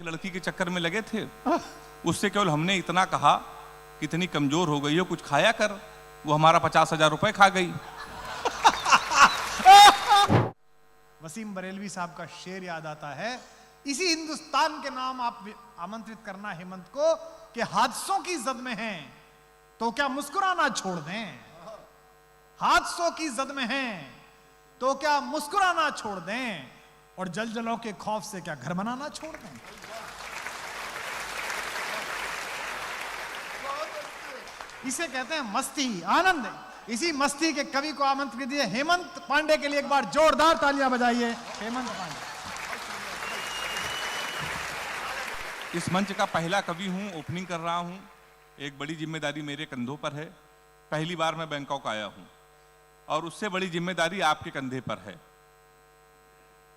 एक लड़की के चक्कर में लगे थे, उससे केवल हमने इतना कहा कि इतनी कमजोर हो गई हो, कुछ खाया कर। वो हमारा 50,000 रुपए खा गई। वसीम बरेलवी साहब का शेर याद आता है, इसी हिंदुस्तान के नाम आप आमंत्रित करना हेमंत को कि हादसों की जद में हैं तो क्या मुस्कुराना छोड़ दें, हादसों की जद में हैं तो क्या मुस्कुराना छोड़ दें, और जलजलों के खौफ से क्या घर बनाना छोड़ दें। इसे कहते हैं मस्ती, आनंद। इसी मस्ती के कवि को आमंत्रित कीजिए हेमंत पांडे के लिए एक बार जोरदार तालियां बजाइए। हेमंत पांडे इस मंच का पहला कवि हूं, ओपनिंग कर रहा हूं। एक बड़ी जिम्मेदारी मेरे कंधों पर है। पहली बार मैं बैंकॉक आया हूं और उससे बड़ी जिम्मेदारी आपके कंधे पर है।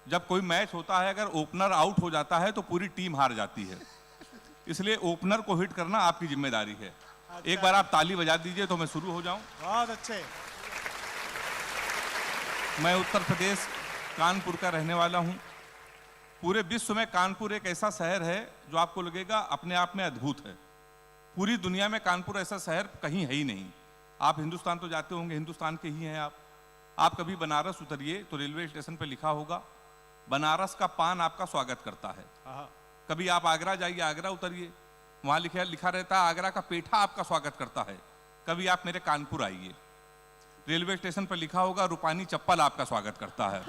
जब कोई मैच होता है, अगर ओपनर आउट हो जाता है तो पूरी टीम हार जाती है, इसलिए ओपनर को हिट करना आपकी जिम्मेदारी है। अच्छा। एक बार आप ताली बजा दीजिए तो मैं शुरू हो जाऊं। बहुत अच्छे। मैं उत्तर प्रदेश कानपुर का रहने वाला हूं। पूरे विश्व में कानपुर एक ऐसा शहर है जो आपको लगेगा अपने आप में अद्भुत है। पूरी दुनिया में कानपुर ऐसा शहर कहीं है ही नहीं। आप हिंदुस्तान तो जाते होंगे, हिंदुस्तान के ही हैं आप कभी बनारस उतरिए तो रेलवे स्टेशन पर लिखा होगा बनारस का पान आपका स्वागत करता है। कभी आप आगरा जाइए, आगरा उतरिए, वहां लिखा रहता है आगरा का पेठा आपका स्वागत करता है। कभी आप मेरे कानपुर आइए, रेलवे स्टेशन पर लिखा होगा रूपानी चप्पल आपका स्वागत करता है।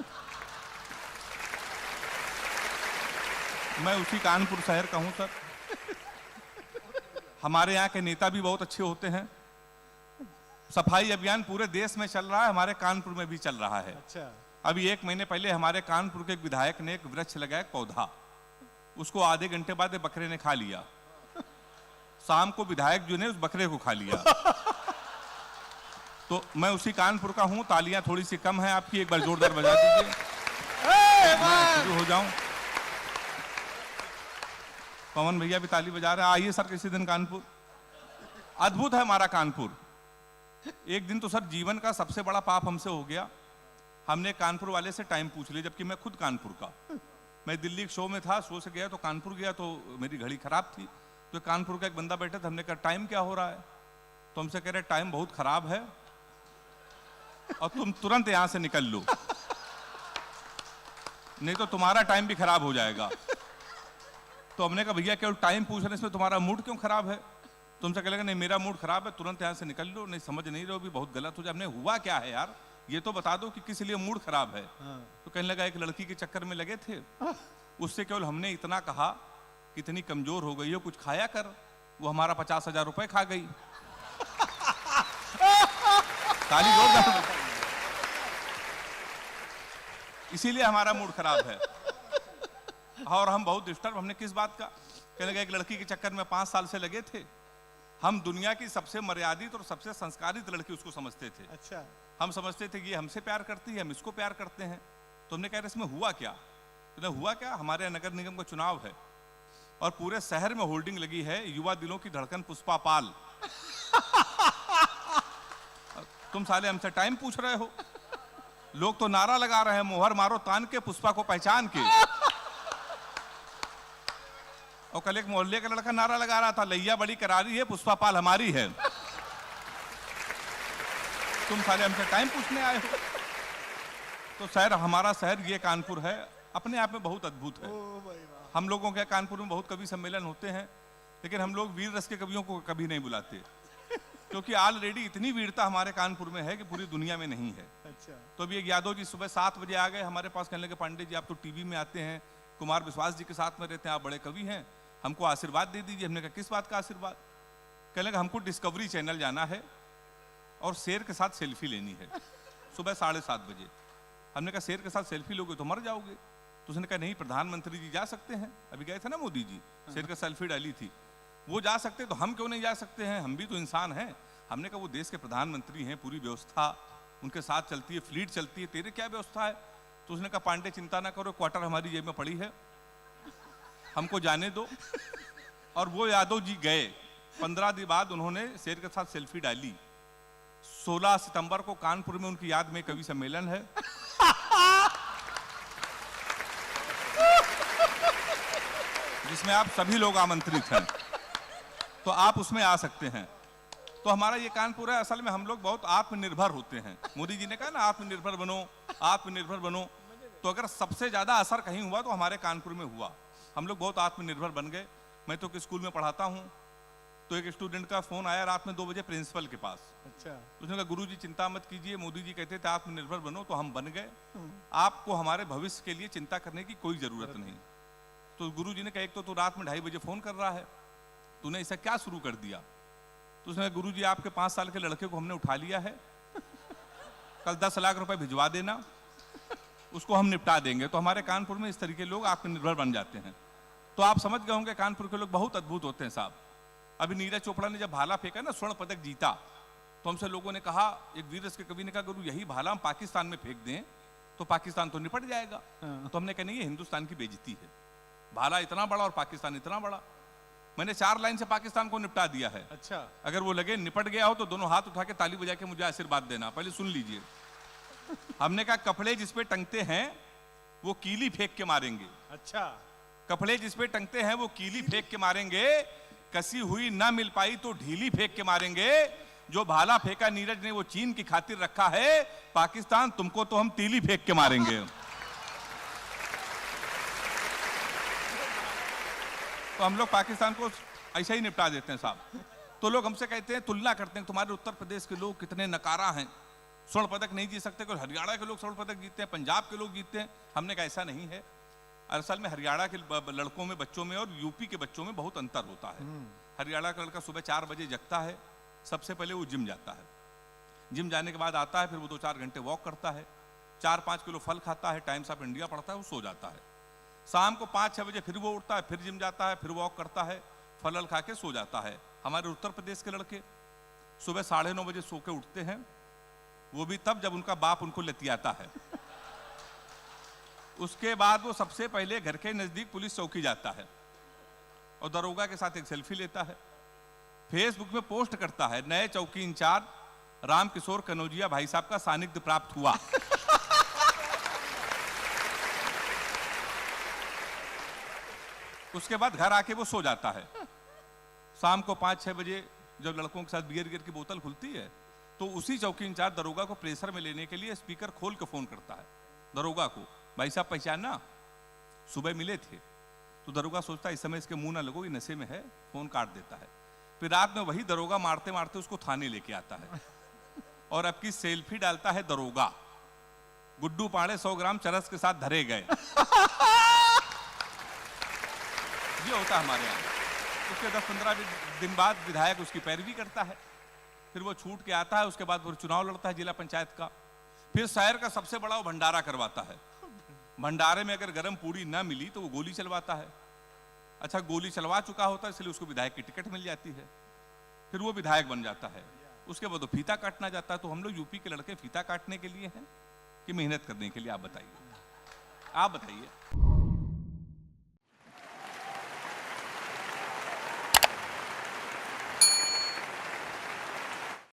मैं उसी कानपुर शहर का हूं सर। हमारे यहाँ के नेता भी बहुत अच्छे होते हैं। सफाई अभियान पूरे देश में चल रहा है, हमारे कानपुर में भी चल रहा है। अच्छा। अभी 1 महीने पहले हमारे कानपुर के एक विधायक ने एक वृक्ष लगाया, पौधा, उसको आधे घंटे बाद बकरे ने खा लिया। शाम को विधायक जो ने उस बकरे को खा लिया। तो मैं उसी कानपुर का हूं। तालियां थोड़ी सी कम है आपकी, एक बार जोरदार बजा दीजिए। मैं शुरू हो जाऊं। पवन भैया भी ताली बजा रहे हैं। आइए सर किसी दिन कानपुर। अद्भुत है हमारा कानपुर। एक दिन तो सर जीवन का सबसे बड़ा पाप हमसे हो गया। हमने कानपुर वाले से टाइम पूछ लिया, जबकि मैं खुद कानपुर का। मैं दिल्ली एक शो में था, शो से गया तो कानपुर गया तो मेरी घड़ी खराब थी। तो कानपुर का एक बंदा बैठा था, हमने कहा टाइम क्या हो रहा है? तो हमसे कह रहे टाइम बहुत खराब है और तुम तुरंत यहां से निकल लो, नहीं तो तुम्हारा टाइम भी खराब हो जाएगा। तो हमने कहा भैया केवल टाइम पूछने से तुम्हारा मूड क्यों खराब है? तुमसे कह लगा नहीं मेरा मूड खराब है, तुरंत यहां से निकल लो, नहीं समझ नहीं रहे हो, भी बहुत गलत हो जाए। हमने हुआ क्या है यार, ये तो बता दो कि किस लिए मूड खराब है। तो कहने लगा एक लड़की के चक्कर में लगे थे, उससे केवल हमने इतना कहा कि इतनी कमजोर हो गई हो, कुछ खाया कर। वो हमारा 50,000 रुपए खा गई। ताली जोरदार। इसीलिए हमारा मूड खराब है और हम बहुत डिस्टर्ब। हमने किस बात का? कहने लगा एक लड़की के चक्कर में 5 साल से लगे थे। हम दुनिया की सबसे मर्यादित और सबसे संस्कारित लड़की उसको समझते थे। अच्छा। हम समझते थे कि ये हमसे प्यार करती है, हम इसको प्यार करते हैं। तो हमने कहा इसमें हुआ क्या? तो हुआ क्या, हमारे नगर निगम का चुनाव है और पूरे शहर में होल्डिंग लगी है, युवा दिलों की धड़कन पुष्पा पाल। तुम साले हमसे टाइम पूछ रहे हो? लोग तो नारा लगा रहे हैं, मोहर मारो तान के, पुष्पा को पहचान के। और कल एक मोहल्ले का लड़का नारा लगा रहा था, लैया बड़ी करारी है, पुष्पा पाल हमारी है। तुम साले हमसे टाइम पूछने आए हो? तो शहर, हमारा शहर ये कानपुर है, अपने आप में बहुत अद्भुत है। हम लोगों के कानपुर में बहुत कवि सम्मेलन होते हैं, लेकिन हम लोग वीर रस के कवियों को कभी नहीं बुलाते, क्योंकि ऑलरेडी इतनी वीरता हमारे कानपुर में है कि पूरी दुनिया में नहीं है। अच्छा। तो अभी एक यादव जी सुबह 7 बजे आ गए हमारे पास, कहने लगे पांडे जी आप तो टीवी में आते हैं, कुमार विश्वास जी के साथ में रहते हैं, आप बड़े कवि हैं, हमको आशीर्वाद दे दीजिए। हमने कहा किस बात का आशीर्वाद? कहने लगे हमको डिस्कवरी चैनल जाना है और शेर के साथ सेल्फी लेनी है सुबह 7:30 बजे। हमने कहा शेर के साथ सेल्फी लोगे तो मर जाओगे। तो उसने कहा नहीं, प्रधानमंत्री जी जा सकते हैं, अभी गए थे ना मोदी जी, शेर का सेल्फी डाली थी, वो जा सकते तो हम क्यों नहीं जा सकते हैं, हम भी तो इंसान हैं। हमने कहा वो देश के प्रधानमंत्री हैं, पूरी व्यवस्था उनके साथ चलती है, फ्लीट चलती है, तेरे क्या व्यवस्था है? तो उसने कहा पांडे चिंता ना करो, क्वार्टर हमारी जेब में पड़ी है, हमको जाने दो। और वो यादव जी गए। 15 दिन बाद उन्होंने शेर के साथ सेल्फी डाली। 16 सितंबर को कानपुर में उनकी याद में कवि सम्मेलन है। जिसमें आप सभी लोग आमंत्रित हैं, तो आप उसमें आ सकते हैं। तो हमारा ये कानपुर है, असल में हम लोग बहुत आत्मनिर्भर होते हैं। मोदी जी ने कहा ना आत्मनिर्भर बनो, आत्मनिर्भर बनो। तो अगर सबसे ज्यादा असर कहीं हुआ तो हमारे कानपुर में हुआ। हम लोग बहुत आत्मनिर्भर बन गए। मैं तो स्कूल में पढ़ाता हूँ, तो एक स्टूडेंट का फोन आया रात में 2 बजे प्रिंसिपल के पास। अच्छा। उसने कहा गुरुजी चिंता मत कीजिए, मोदी जी कहते थे आत्मनिर्भर बनो, तो हम बन गए। आपको हमारे भविष्य के लिए चिंता करने की कोई जरूरत नहीं। तो गुरुजी ने कहा एक तो तू रात में 2:30 बजे फोन कर रहा है, तूने ऐसा क्या शुरू कर दिया? तो उसने कहा गुरुजी आपके 5 साल के लड़के को हमने उठा लिया है, कल 10 लाख रुपए भिजवा देना, उसको हम निपटा देंगे। तो हमारे कानपुर में इस तरीके के लोग आत्मनिर्भर बन जाते हैं। तो आप समझ गए होंगे कानपुर के लोग बहुत अद्भुत होते हैं साहब। अभी नीरज चोपड़ा ने जब भाला फेंका ना, स्वर्ण पदक जीता, तो हमसे लोगों ने कहा, एक वीर रस के कवि ने कहा गुरु यही भाला हम पाकिस्तान में फेंक दें तो पाकिस्तान तो निपट जाएगा। तो हमने कहा नहीं, ये हिंदुस्तान की बेइज्जती है, भाला इतना बड़ा और पाकिस्तान इतना बड़ा। मैंने 4 लाइन से पाकिस्तान को निपटा दिया है। अच्छा। अगर वो लगे निपट गया हो तो दोनों हाथ उठा के ताली बजा के मुझे आशीर्वाद देना। पहले सुन लीजिए। हमने कहा कपड़े जिस पे टंगते हैं वो कीली फेंक के मारेंगे। अच्छा। कपड़े जिस पे टंगते हैं वो कीली फेंक के मारेंगे, कसी हुई ना मिल पाई तो ढीली फेंक के मारेंगे। जो भाला फेंका नीरज ने वो चीन की खातिर रखा है, पाकिस्तान तुमको तो हम तीली फेंक के मारेंगे। तो हम लोग पाकिस्तान को ऐसा ही निपटा देते हैं साहब। तो लोग हमसे कहते हैं, तुलना करते हैं, तुम्हारे उत्तर प्रदेश के लोग कितने नकारा हैं, स्वर्ण पदक नहीं जीत सकते। कोई हरियाणा के लोग स्वर्ण पदक जीतते हैं, पंजाब के लोग जीतते हैं। हमने कहा ऐसा नहीं है। असल में हरियाणा के लड़कों में, बच्चों में और यूपी के बच्चों में बहुत अंतर होता है। हरियाणा का लड़का सुबह 4 बजे जगता है, सबसे पहले वो जिम जाता है, जिम जाने के बाद आता है, फिर वो 2-4 घंटे वॉक करता है, 4-5 किलो फल खाता है, टाइम्स ऑफ इंडिया पढ़ता है, वो सो जाता है। शाम को 5-6 बजे फिर वो उठता है, फिर जिम जाता है, फिर वॉक करता है, फल खा के सो जाता है। हमारे उत्तर प्रदेश के लड़के सुबह 9:30 बजे सो के उठते हैं, वो भी तब जब उनका बाप उनको लतियाता है। उसके बाद वो सबसे पहले घर के नजदीक पुलिस चौकी जाता है और दरोगा के साथ एक सेल्फी लेता है, फेसबुक में पोस्ट करता है, नए चौकी इंचार्ज रामकिशोर कनौजिया भाई साहब का सानिध्य प्राप्त हुआ। उसके बाद घर आके वो सो जाता है। शाम को 5-6 बजे जब लड़कों के साथ बियर की बोतल खुलती है, तो उसी चौकी इंचार्ज दरोगा को प्रेशर में लेने के लिए स्पीकर खोल के फोन करता है दरोगा को, भाई साहब पहचानना, सुबह मिले थे। तो दरोगा सोचता है इस समय इसके मुंह ना लगो, ये नशे में है, फोन काट देता है। फिर रात में वही दरोगा मारते मारते उसको थाने लेके आता है और अब की सेल्फी डालता है दरोगा, गुड्डू पाड़े 100 ग्राम चरस के साथ धरे गए। ये होता है हमारे यहाँ। उसके 10-15 दिन बाद विधायक उसकी पैरवी करता है, फिर वो छूट के आता है, उसके बाद फिर चुनाव लड़ता है जिला पंचायत का, फिर शहर का सबसे बड़ा वो भंडारा करवाता है। भंडारे में अगर गर्म पूड़ी ना मिली तो वो गोली चलवाता है। अच्छा, गोली चलवा चुका होता है इसलिए उसको विधायक की टिकट मिल जाती है, फिर वो विधायक बन जाता है। उसके बाद वो फीता काटना जाता है। तो हम लोग यूपी के लड़के फीता काटने के लिए हैं कि मेहनत करने के लिए? आप बताइए, आप बताइए।